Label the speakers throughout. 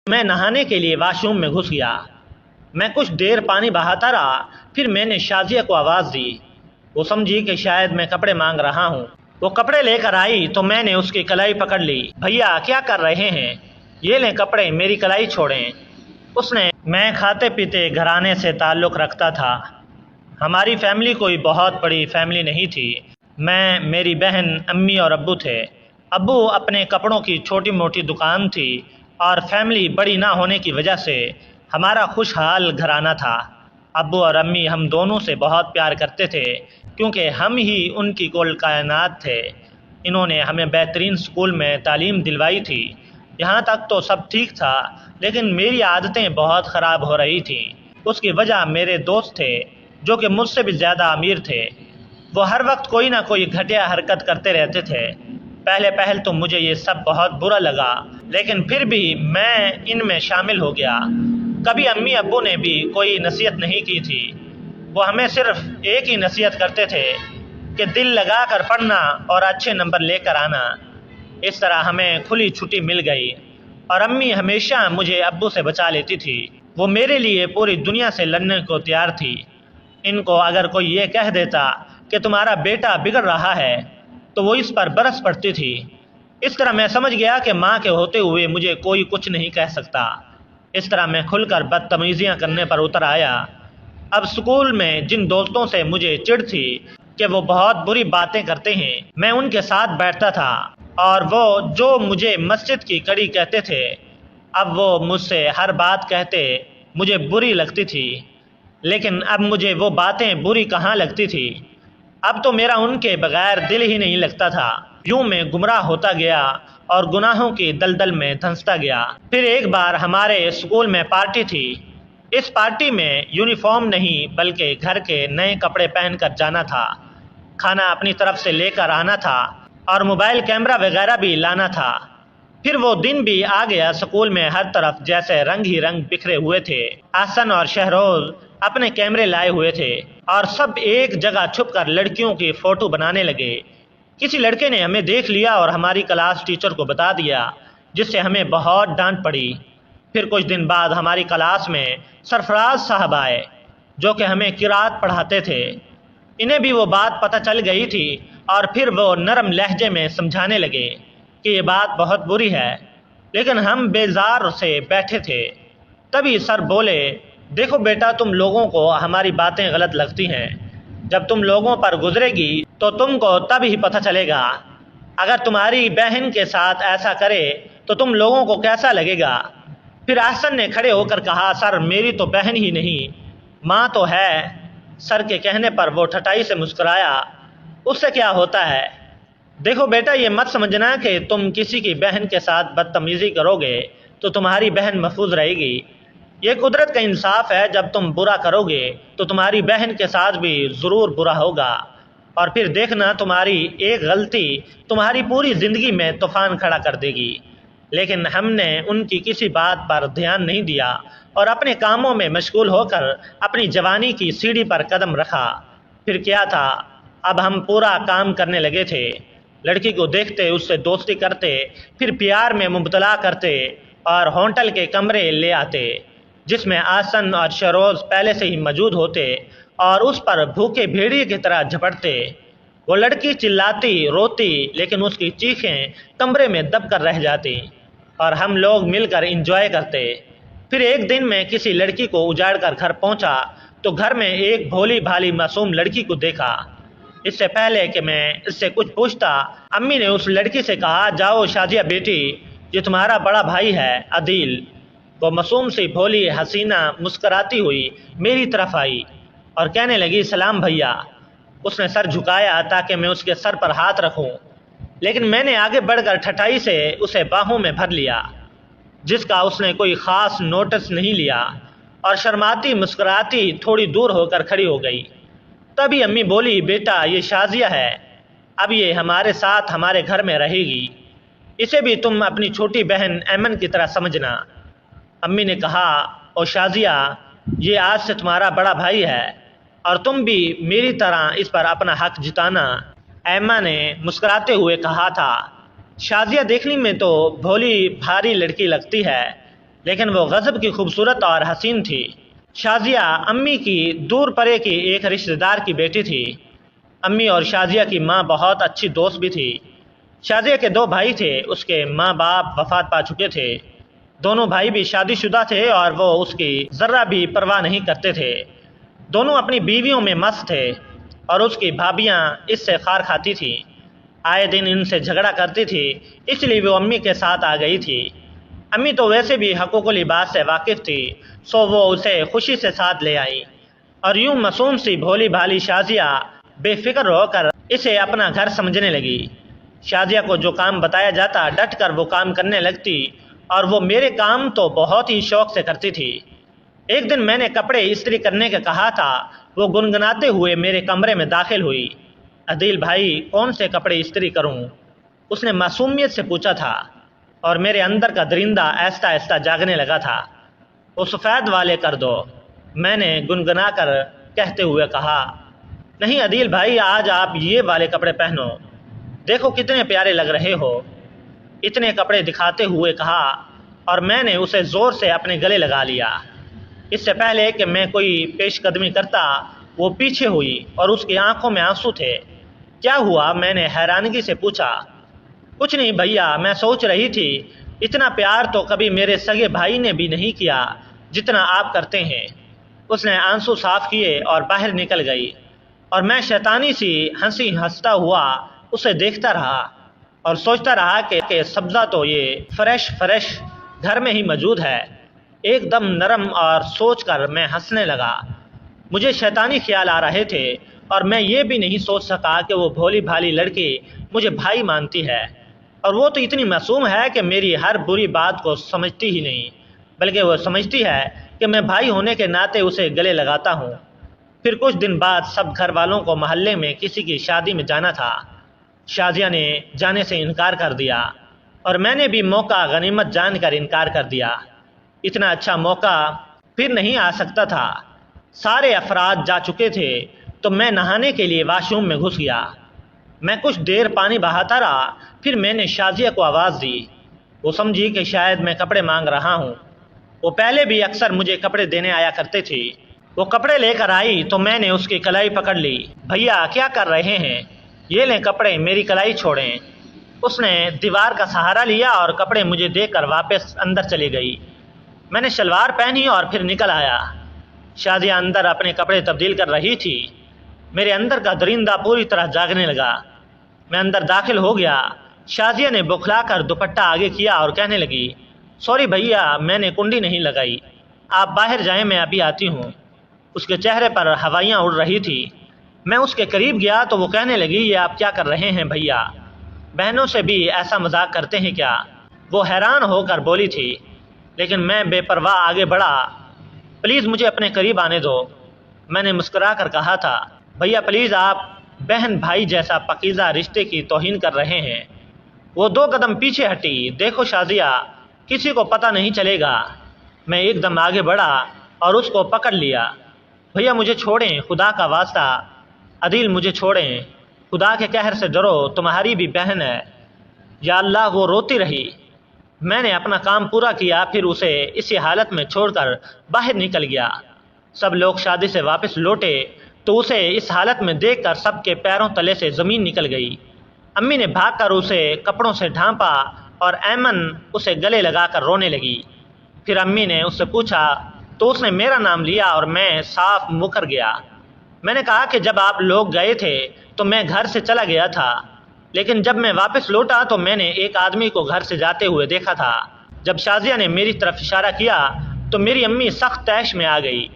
Speaker 1: میں نہانے کے لیے واش روم میں گھس گیا۔ میں کچھ دیر پانی بہاتا رہا، پھر میں نے شازیہ کو آواز دی۔ وہ سمجھی کہ شاید میں کپڑے مانگ رہا ہوں۔ وہ کپڑے لے کر آئی تو میں نے اس کی کلائی پکڑ لی۔ بھیا کیا کر رہے ہیں؟ یہ لیں کپڑے، میری کلائی چھوڑیں۔ اس نے میں کھاتے پیتے گھرانے سے تعلق رکھتا تھا۔ ہماری فیملی کوئی بہت بڑی فیملی نہیں تھی۔ میں، میری بہن، امی اور ابو تھے۔ ابو اپنے کپڑوں کی چھوٹی موٹی دکان تھی اور فیملی بڑی نہ ہونے کی وجہ سے ہمارا خوشحال گھرانہ تھا۔ ابو اور امی ہم دونوں سے بہت پیار کرتے تھے کیونکہ ہم ہی ان کی کل کائنات تھے۔ انہوں نے ہمیں بہترین اسکول میں تعلیم دلوائی تھی۔ یہاں تک تو سب ٹھیک تھا، لیکن میری عادتیں بہت خراب ہو رہی تھیں۔ اس کی وجہ میرے دوست تھے جو کہ مجھ سے بھی زیادہ امیر تھے۔ وہ ہر وقت کوئی نہ کوئی گھٹیا حرکت کرتے رہتے تھے۔ پہل تو مجھے یہ سب بہت برا لگا، لیکن پھر بھی میں ان میں شامل ہو گیا۔ کبھی امی ابو نے بھی کوئی نصیحت نہیں کی تھی۔ وہ ہمیں صرف ایک ہی نصیحت کرتے تھے کہ دل لگا کر پڑھنا اور اچھے نمبر لے کر آنا۔ اس طرح ہمیں کھلی چھٹی مل گئی اور امی ہمیشہ مجھے ابو سے بچا لیتی تھی۔ وہ میرے لیے پوری دنیا سے لڑنے کو تیار تھی۔ ان کو اگر کوئی یہ کہہ دیتا کہ تمہارا بیٹا بگڑ رہا ہے تو وہ اس پر برس پڑتی تھی۔ اس طرح میں سمجھ گیا کہ ماں کے ہوتے ہوئے مجھے کوئی کچھ نہیں کہہ سکتا۔ اس طرح میں کھل کر بدتمیزیاں کرنے پر اتر آیا۔ اب اسکول میں جن دوستوں سے مجھے چڑ تھی کہ وہ بہت بری باتیں کرتے ہیں، میں ان کے ساتھ بیٹھتا تھا، اور وہ جو مجھے مسجد کی کڑی کہتے تھے، اب وہ مجھ سے ہر بات کہتے مجھے بری لگتی تھی۔ لیکن اب مجھے وہ باتیں بری کہاں لگتی تھی؟ اب تو میرا ان کے بغیر دل ہی نہیں لگتا تھا۔ یوں میں گمراہ ہوتا گیا اور گناہوں کی دلدل میں دھنستا گیا۔ پھر ایک بار ہمارے اسکول میں پارٹی تھی۔ اس پارٹی میں یونیفارم نہیں بلکہ گھر کے نئے کپڑے پہن کر جانا تھا، کھانا اپنی طرف سے لے کر آنا تھا اور موبائل کیمرہ وغیرہ بھی لانا تھا۔ پھر وہ دن بھی آ گیا۔ اسکول میں ہر طرف جیسے رنگ ہی رنگ بکھرے ہوئے تھے۔ احسن اور شہروز اپنے کیمرے لائے ہوئے تھے اور سب ایک جگہ چھپ کر لڑکیوں کی فوٹو بنانے لگے۔ کسی لڑکے نے ہمیں دیکھ لیا اور ہماری کلاس ٹیچر کو بتا دیا، جس سے ہمیں بہت ڈانٹ پڑی۔ پھر کچھ دن بعد ہماری کلاس میں سرفراز صاحب آئے جو کہ ہمیں قرات پڑھاتے تھے۔ انہیں بھی وہ بات پتہ چل گئی تھی اور پھر وہ نرم لہجے میں سمجھانے لگے کہ یہ بات بہت بری ہے، لیکن ہم بیزار سے بیٹھے تھے۔ تبھی سر بولے، دیکھو بیٹا، تم لوگوں کو ہماری باتیں غلط لگتی ہیں۔ جب تم لوگوں پر گزرے گی تو تم کو تب ہی پتہ چلے گا۔ اگر تمہاری بہن کے ساتھ ایسا کرے تو تم لوگوں کو کیسا لگے گا؟ پھر احسن نے کھڑے ہو کر کہا، سر میری تو بہن ہی نہیں، ماں تو ہے۔ سر کے کہنے پر وہ ٹھٹائی سے مسکرایا، اس سے کیا ہوتا ہے؟ دیکھو بیٹا، یہ مت سمجھنا کہ تم کسی کی بہن کے ساتھ بدتمیزی کرو گے تو تمہاری بہن محفوظ رہے گی۔ یہ قدرت کا انصاف ہے، جب تم برا کرو گے تو تمہاری بہن کے ساتھ بھی ضرور برا ہوگا، اور پھر دیکھنا تمہاری ایک غلطی تمہاری پوری زندگی میں طوفان کھڑا کر دے گی۔ لیکن ہم نے ان کی کسی بات پر دھیان نہیں دیا اور اپنے کاموں میں مشغول ہو کر اپنی جوانی کی سیڑھی پر قدم رکھا۔ پھر کیا تھا، اب ہم پورا کام کرنے لگے تھے۔ لڑکی کو دیکھتے اس سے دوستی کرتے، پھر پیار میں مبتلا کرتے اور ہونٹل کے کمرے لے آتے جس میں آسن اور شروز پہلے سے ہی موجود ہوتے اور اس پر بھوکے بھیڑیے کی طرح جھپٹتے۔ وہ لڑکی چلاتی روتی، لیکن اس کی چیخیں کمرے میں دب کر رہ جاتی اور ہم لوگ مل کر انجوائے کرتے۔ پھر ایک دن میں کسی لڑکی کو اجاڑ کر گھر پہنچا تو گھر میں ایک بھولی بھالی معصوم لڑکی کو دیکھا۔ اس سے پہلے کہ میں اس سے کچھ پوچھتا، امی نے اس لڑکی سے کہا، جاؤ شازیہ بیٹی، یہ تمہارا بڑا بھائی ہے عدیل۔ وہ معصوم سی بھولی حسینہ مسکراتی ہوئی میری طرف آئی اور کہنے لگی، سلام بھیا۔ اس نے سر جھکایا تاکہ میں اس کے سر پر ہاتھ رکھوں، لیکن میں نے آگے بڑھ کر ٹھٹائی سے اسے باہوں میں بھر لیا، جس کا اس نے کوئی خاص نوٹس نہیں لیا، اور شرماتی مسکراتی تھوڑی دور ہو کر کھڑی ہو گئی۔ تبھی امی بولی، بیٹا یہ شازیہ ہے، اب یہ ہمارے ساتھ ہمارے گھر میں رہے گی، اسے بھی تم اپنی چھوٹی بہن ایمن کی طرح سمجھنا۔ امی نے کہا، او شازیہ، یہ آج سے تمہارا بڑا بھائی ہے اور تم بھی میری طرح اس پر اپنا حق جتانا۔ ایما نے مسکراتے ہوئے کہا تھا، شازیہ دیکھنے میں تو بھولی بھاری لڑکی لگتی ہے، लेकिन वो गजब की खूबसूरत और हसीन थी। शाजिया अम्मी की दूर परे की एक रिश्तेदार की बेटी थी। अम्मी और शाजिया की माँ बहुत अच्छी दोस्त भी थी। शाजिया के 2 भाई थे, उसके माँ बाप वफात पा चुके थे। दोनों भाई भी शादीशुदा थे और वो उसकी ज़र्रा भी परवाह नहीं करते थे। दोनों अपनी बीवियों में मस्त थे और उसकी भाभियाँ इससे खार खाती थीं। आए दिन इनसे झगड़ा करती थी, इसलिए वो अम्मी के साथ आ गई थी। अम्मी तो वैसे भी हकूक़ुल लिबास से वाकिफ़ थी, सो वो उसे खुशी से साथ ले आई। और यूं मासूम सी भोली भाली शाजिया बेफिक्र होकर इसे अपना घर समझने लगी। शाजिया को जो काम बताया जाता डट कर वो काम करने लगती और वो मेरे काम तो बहुत ही शौक से करती थी। एक दिन मैंने कपड़े इस्त्री करने का कहा था, वो गुनगुनाते हुए मेरे कमरे में दाखिल हुई। अदील भाई, कौन से कपड़े इस्त्री करूं? उसने मासूमियत से पूछा था और मेरे अंदर का दरिंदा आहिस्ता आहिस्ता जागने लगा था। वो सफ़ेद वाले कर दो, मैंने गुनगुना कर कहते हुए कहा। नहीं अदील भाई, आज आप ये वाले कपड़े पहनो, देखो कितने प्यारे लग रहे हो, इतने कपड़े दिखाते हुए कहा और मैंने उसे ज़ोर से अपने गले लगा लिया। इससे पहले कि मैं कोई पेशकदमी करता वो पीछे हुई और उसकी आंखों में आंसू थे। क्या हुआ? मैंने हैरानगी से पूछा। कुछ नहीं भैया, मैं सोच रही थी इतना प्यार तो कभी मेरे सगे भाई ने भी नहीं किया जितना आप करते हैं। उसने आंसू साफ किए और बाहर निकल गई और मैं शैतानी सी हंसी हंसता हुआ उसे देखता रहा और सोचता रहा कि सब्ज़ा तो ये फ्रेश घर में ही मौजूद है, एकदम नरम। और सोचकर मैं हंसने लगा। मुझे शैतानी ख्याल आ रहे थे और मैं ये भी नहीं सोच सका कि वो भोली भाली लड़की मुझे भाई मानती है और वो तो इतनी मासूम है कि मेरी हर बुरी बात को समझती ही नहीं, बल्कि वो समझती है कि मैं भाई होने के नाते उसे गले लगाता हूँ। फिर कुछ दिन बाद सब घर वालों को मोहल्ले में किसी की शादी में जाना था। शाजिया ने जाने से इनकार कर दिया और मैंने भी मौका गनीमत जानकर इनकार कर दिया। इतना अच्छा मौका फिर नहीं आ सकता था। सारे अफराद जा चुके थे तो मैं नहाने के लिए वाशरूम में घुस गया। मैं कुछ देर पानी बहाता रहा, फिर मैंने शाजिया को आवाज़ दी। वो समझी कि शायद मैं कपड़े मांग रहा हूँ। वो पहले भी अक्सर मुझे कपड़े देने आया करते थे। वो कपड़े लेकर आई तो मैंने उसकी कलाई पकड़ ली। भैया क्या कर रहे हैं? ये लें कपड़े, मेरी कलाई छोड़ें। उसने दीवार का सहारा लिया और कपड़े मुझे देकर वापस अंदर चली गई। मैंने शलवार पहनी और फिर निकल आया। शाजिया अंदर अपने कपड़े तब्दील कर रही थी। मेरे अंदर का दरिंदा पूरी तरह जागने लगा। मैं अंदर दाखिल हो गया। शाजिया ने बुखलाकर दुपट्टा आगे किया और कहने लगी, सॉरी भैया, मैंने कुंडी नहीं लगाई, आप बाहर जाएं, मैं अभी आती हूँ। उसके चेहरे पर हवाइयाँ उड़ रही थी। मैं उसके करीब गया तो वो कहने लगी, ये आप क्या कर रहे हैं भैया? बहनों से भी ऐसा मजाक करते हैं क्या? वो हैरान होकर बोली थी, लेकिन मैं बेपरवाह आगे बढ़ा। प्लीज़ मुझे अपने करीब आने दो, मैंने मुस्कुरा कर कहा था। भैया प्लीज़, आप बहन भाई जैसा पकीज़ा रिश्ते की तौहीन कर रहे हैं। वो 2 कदम पीछे हटी। देखो शाजिया, किसी को पता नहीं चलेगा। मैं एकदम आगे बढ़ा और उसको पकड़ लिया। भैया मुझे छोड़ें, खुदा का वास्ता। अदील मुझे छोड़ें, खुदा के कहर से डरो, तुम्हारी भी बहन है। या अल्लाह, वो रोती रही। मैंने अपना काम पूरा किया, फिर उसे इसी हालत में छोड़कर बाहर निकल गया। सब लोग शादी से वापस लौटे तो उसे इस हालत में देखकर सबके पैरों तले से ज़मीन निकल गई। अम्मी ने भागकर उसे कपड़ों से ढांपा और ऐमन उसे गले लगाकर रोने लगी। फिर अम्मी ने उससे पूछा तो उसने मेरा नाम लिया और मैं साफ मुकर गया। मैंने कहा कि जब आप लोग गए थे तो मैं घर से चला गया था, लेकिन जब मैं वापस लौटा तो मैंने एक आदमी को घर से जाते हुए देखा था। जब शाजिया ने मेरी तरफ इशारा किया तो मेरी अम्मी सख्त तैश में आ गई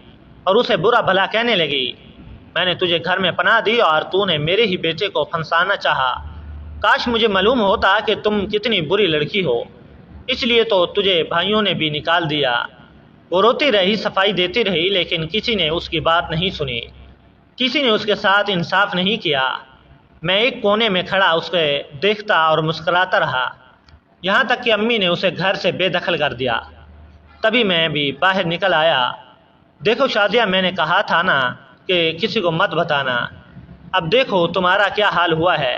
Speaker 1: और उसे बुरा भला कहने लगी। मैंने तुझे घर में पनाह दी और तूने मेरे ही बेटे को फंसाना चाहा। काश मुझे मालूम होता कि तुम कितनी बुरी लड़की हो, इसलिए तो तुझे भाइयों ने भी निकाल दिया। वो रोती रही, सफाई देती रही, लेकिन किसी ने उसकी बात नहीं सुनी। किसी ने उसके साथ इंसाफ नहीं किया। मैं एक कोने में खड़ा उसे देखता और मुस्कुराता रहा, यहाँ तक कि अम्मी ने उसे घर से बेदखल कर दिया। तभी मैं भी बाहर निकल आया। देखो शाजिया, मैंने कहा था ना कि किसी को मत बताना। अब देखो तुम्हारा क्या हाल हुआ है।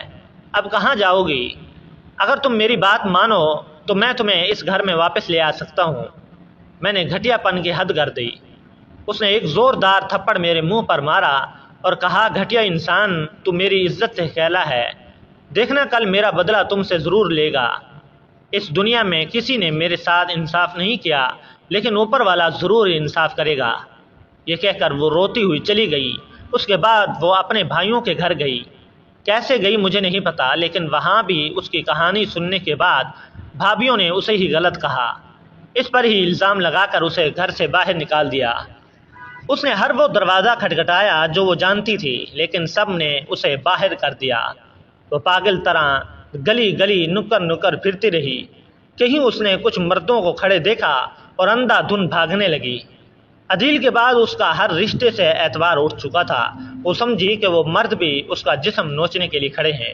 Speaker 1: अब कहाँ जाओगी? अगर तुम मेरी बात मानो तो मैं तुम्हें इस घर में वापस ले आ सकता हूँ। मैंने घटियापन की हद कर दी। उसने एक ज़ोरदार थप्पड़ मेरे मुंह पर मारा और कहा, घटिया इंसान, तू मेरी इज्जत से खेला है, देखना कल मेरा बदला तुमसे ज़रूर लेगा। इस दुनिया में किसी ने मेरे साथ इंसाफ नहीं किया, लेकिन ऊपर वाला ज़रूर इंसाफ करेगा। ये कहकर वो रोती हुई चली गई। उसके बाद वो अपने भाइयों के घर गई। कैसे गई मुझे नहीं पता, लेकिन वहाँ भी उसकी कहानी सुनने के बाद भाभीयों ने उसे ही गलत कहा। इस पर ही इल्ज़ाम लगाकर उसे घर से बाहर निकाल दिया। उसने हर वो दरवाज़ा खटखटाया जो वो जानती थी, लेकिन सब ने उसे बाहर कर दिया। वो पागल तरह गली गली नुक्कड़ नुक्कड़ फिरती रही। कहीं उसने कुछ मर्दों को खड़े देखा और अंधाधुंध भागने लगी। अदील के बाद उसका हर रिश्ते से एतबार उठ चुका था। वो समझी कि वो मर्द भी उसका जिस्म नोचने के लिए खड़े हैं।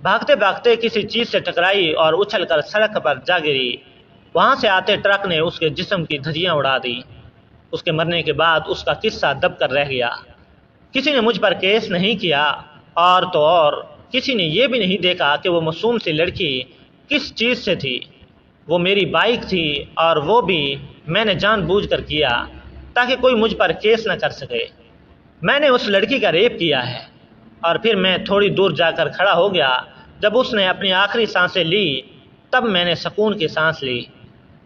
Speaker 1: भागते भागते किसी चीज़ से टकराई और उछलकर सड़क पर जा गिरी। वहाँ से आते ट्रक ने उसके जिस्म की धज्जियाँ उड़ा दी। उसके मरने के बाद उसका किस्सा दब कर रह गया। किसी ने मुझ पर केस नहीं किया, और तो और किसी ने ये भी नहीं देखा कि वो मासूम सी लड़की किस चीज़ से थी। वो मेरी बाइक थी, और वो भी मैंने जानबूझकर किया ताकि कोई मुझ पर केस न कर सके। मैंने उस लड़की का रेप किया है। और फिर मैं थोड़ी दूर जाकर खड़ा हो गया। जब उसने अपनी आखिरी सांसें ली, तब मैंने सुकून की सांस ली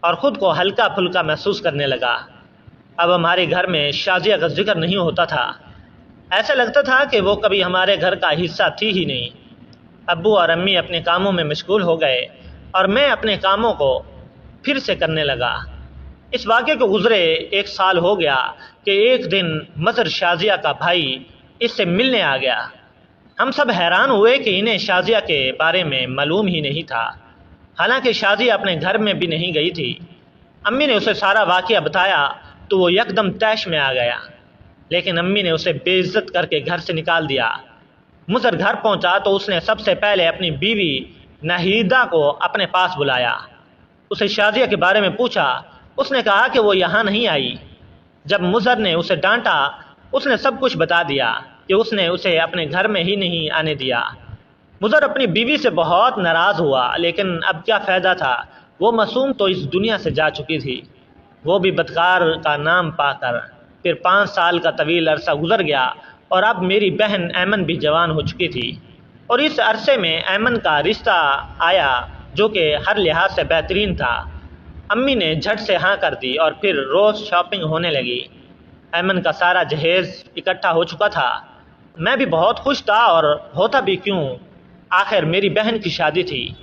Speaker 1: और ख़ुद को हल्का फुल्का महसूस करने लगा। अब हमारे घर में शाजिया का जिक्र नहीं होता था। ऐसा लगता था कि वो कभी हमारे घर का हिस्सा थी ही नहीं। अब्बू और अम्मी अपने कामों में मशगूल हो गए और मैं अपने कामों को फिर से करने लगा। इस वाक़े को गुज़रे 1 साल हो गया कि एक दिन मज़हर शाजिया का भाई इससे मिलने आ गया। हम सब हैरान हुए कि इन्हें शाजिया के बारे में मालूम ही नहीं था। हालांकि शाजिया अपने घर में भी नहीं गई थी। अम्मी ने उसे सारा वाक़या बताया तो वो यकदम तैश में आ गया, लेकिन अम्मी ने उसे बेइज्जत करके घर से निकाल दिया। मुज़हर घर पहुंचा तो उसने सबसे पहले अपनी बीवी नाहिदा को अपने पास बुलाया। उसे शाजिया के बारे में पूछा। उसने कहा कि वो यहाँ नहीं आई। जब मुज़हर ने उसे डांटा, उसने सब कुछ बता दिया कि उसने उसे अपने घर में ही नहीं आने दिया। मुज़हर अपनी बीवी से बहुत नाराज़ हुआ, लेकिन अब क्या फ़ायदा था, वो मासूम तो इस दुनिया से जा चुकी थी, वो भी बदकार का नाम पाकर। फिर 5 साल का तवील अरसा गुजर गया और अब मेरी बहन ऐमन भी जवान हो चुकी थी, और इस अरसे में ऐमन का रिश्ता आया जो कि हर लिहाज से बेहतरीन था। अम्मी ने झट से हाँ कर दी और फिर रोज़ शॉपिंग होने लगी। ऐमन का सारा जहेज़ इकट्ठा हो चुका था। मैं भी बहुत खुश था, और होता भी क्यों, आखिर मेरी बहन की शादी थी।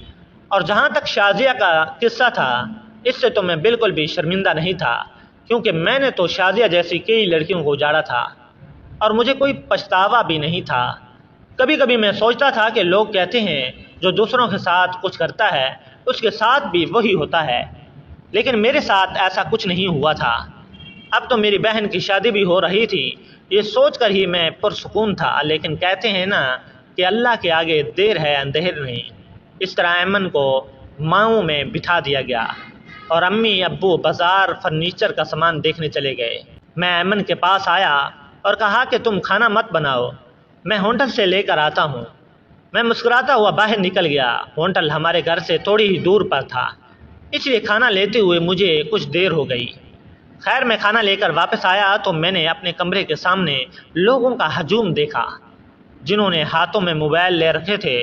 Speaker 1: और जहाँ तक शाजिया का किस्सा था, इससे तो मैं बिल्कुल भी शर्मिंदा नहीं था, क्योंकि मैंने तो शाजिया जैसी कई लड़कियों को उजाड़ा था और मुझे कोई पछतावा भी नहीं था। कभी कभी मैं सोचता था कि लोग कहते हैं जो दूसरों के साथ कुछ करता है उसके साथ भी वही होता है, लेकिन मेरे साथ ऐसा कुछ नहीं हुआ था। अब तो मेरी बहन की शादी भी हो रही थी। ये सोचकर ही मैं पुरसुकून था, लेकिन कहते हैं ना कि अल्लाह के आगे देर है अंधेर नहीं। इस तरह ऐमन को माओं में बिठा दिया गया और अम्मी अब्बू बाज़ार फर्नीचर का सामान देखने चले गए। मैं ऐमन के पास आया और कहा कि तुम खाना मत बनाओ, मैं होटल से लेकर आता हूँ। मैं मुस्कुराता हुआ बाहर निकल गया। होटल हमारे घर से थोड़ी ही दूर पर था, इसलिए खाना लेते हुए मुझे कुछ देर हो गई। खैर, मैं खाना लेकर वापस आया तो मैंने अपने कमरे के सामने लोगों का हजूम देखा, जिन्होंने हाथों में मोबाइल ले रखे थे।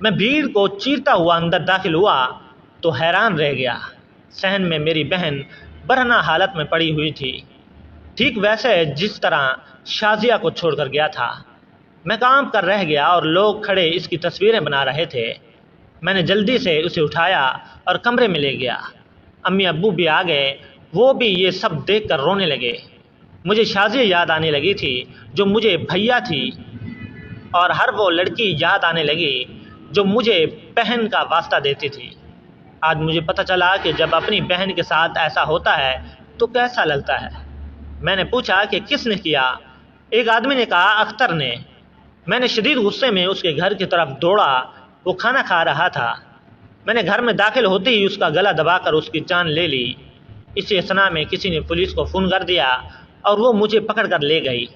Speaker 1: मैं भीड़ को चीरता हुआ अंदर दाखिल हुआ तो हैरान रह गया। सहन में मेरी बहन बरहना हालत में पड़ी हुई थी, ठीक वैसे जिस तरह शाजिया को छोड़कर गया था। मैं काम कर रह गया और लोग खड़े इसकी तस्वीरें बना रहे थे। मैंने जल्दी से उसे उठाया और कमरे में ले गया। अम्मी अब्बू भी आ गए, वो भी ये सब देखकर रोने लगे। मुझे शाजिया याद आने लगी थी जो मुझे भैया थी, और हर वो लड़की याद आने लगी जो मुझे बहन का वास्ता देती थी। आज मुझे पता चला कि जब अपनी बहन के साथ ऐसा होता है तो कैसा लगता है। मैंने पूछा कि किसने किया। एक आदमी ने कहा, अख्तर ने। मैंने शदीद गुस्से में उसके घर की तरफ दौड़ा। वो खाना खा रहा था। मैंने घर में दाखिल होते ही उसका गला दबाकर उसकी जान ले ली। इसी असना में किसी ने पुलिस को फ़ोन कर दिया और वो मुझे पकड़ कर ले गई।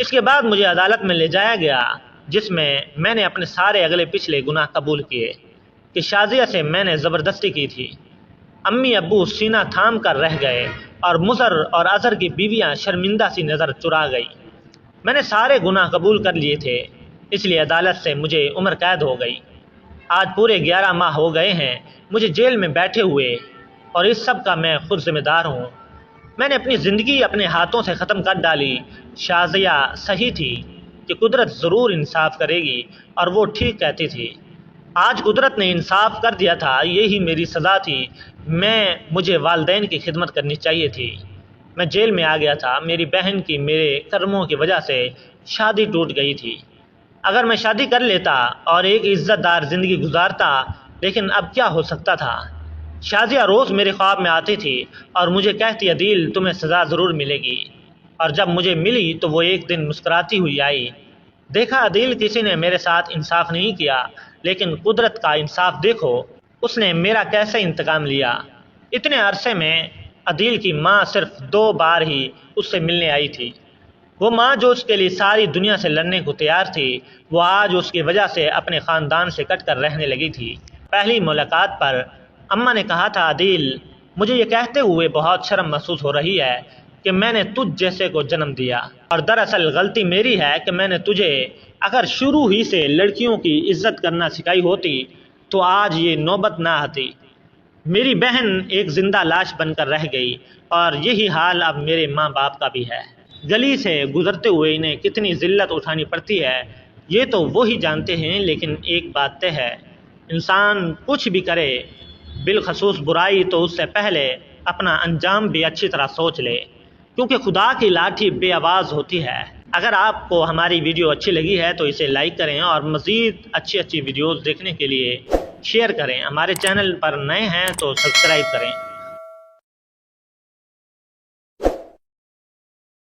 Speaker 1: इसके बाद मुझे अदालत में ले जाया गया, जिसमें मैंने अपने सारे अगले पिछले गुनाह कबूल किए कि शाजिया से मैंने ज़बरदस्ती की थी। امی ابو سینہ تھام کر رہ گئے اور مضر اور اظہر کی بیویاں شرمندہ سی نظر چرا گئی۔ میں نے سارے گناہ قبول کر لیے تھے، اس لیے عدالت سے مجھے عمر قید ہو گئی۔ آج پورے 11 ماہ ہو گئے ہیں مجھے جیل میں بیٹھے ہوئے، اور اس سب کا میں خود ذمہ دار ہوں۔ میں نے اپنی زندگی اپنے ہاتھوں سے ختم کر ڈالی۔ شازیہ صحیح تھی کہ قدرت ضرور انصاف کرے گی، اور وہ ٹھیک کہتی تھی۔ آج قدرت نے انصاف کر دیا تھا، یہی میری سزا تھی۔ مجھے والدین کی خدمت کرنی چاہیے تھی۔ میں جیل میں آ گیا تھا، میری بہن کی میرے کرموں کی وجہ سے شادی ٹوٹ گئی تھی۔ اگر میں شادی کر لیتا اور ایک عزت دار زندگی گزارتا، لیکن اب کیا ہو سکتا تھا؟ شازیہ روز میرے خواب میں آتی تھی اور مجھے کہتی، عدیل تمہیں سزا ضرور ملے گی، اور جب مجھے ملی تو وہ ایک دن مسکراتی ہوئی آئی۔ دیکھا عدیل، کسی نے میرے ساتھ انصاف نہیں کیا، لیکن قدرت کا انصاف دیکھو، اس نے میرا کیسے انتقام لیا۔ اتنے عرصے میں عدیل کی ماں صرف 2 بار ہی اس سے ملنے آئی تھی۔ وہ ماں جو اس کے لیے ساری دنیا سے لڑنے کو تیار تھی، وہ آج اس کی وجہ سے اپنے خاندان سے کٹ کر رہنے لگی تھی۔ پہلی ملاقات پر اماں نے کہا تھا، عدیل مجھے یہ کہتے ہوئے بہت شرم محسوس ہو رہی ہے کہ میں نے تجھ جیسے کو جنم دیا، اور دراصل غلطی میری ہے کہ میں نے تجھے اگر شروع ہی سے لڑکیوں کی عزت کرنا سکھائی ہوتی تو آج یہ نوبت نہ آتی۔ میری بہن ایک زندہ لاش بن کر رہ گئی، اور یہی حال اب میرے ماں باپ کا بھی ہے۔ گلی سے گزرتے ہوئے انہیں کتنی ذلت اٹھانی پڑتی ہے یہ تو وہی جانتے ہیں، لیکن ایک بات طے ہے، انسان کچھ بھی کرے، بالخصوص برائی، تو اس سے پہلے اپنا انجام بھی اچھی طرح سوچ لے، کیونکہ خدا کی لاٹھی بے آواز ہوتی ہے۔ اگر آپ کو ہماری ویڈیو اچھی لگی ہے تو اسے لائک کریں، اور مزید اچھی ویڈیوز دیکھنے کے لیے شیئر کریں۔ ہمارے چینل پر نئے ہیں تو سبسکرائب کریں۔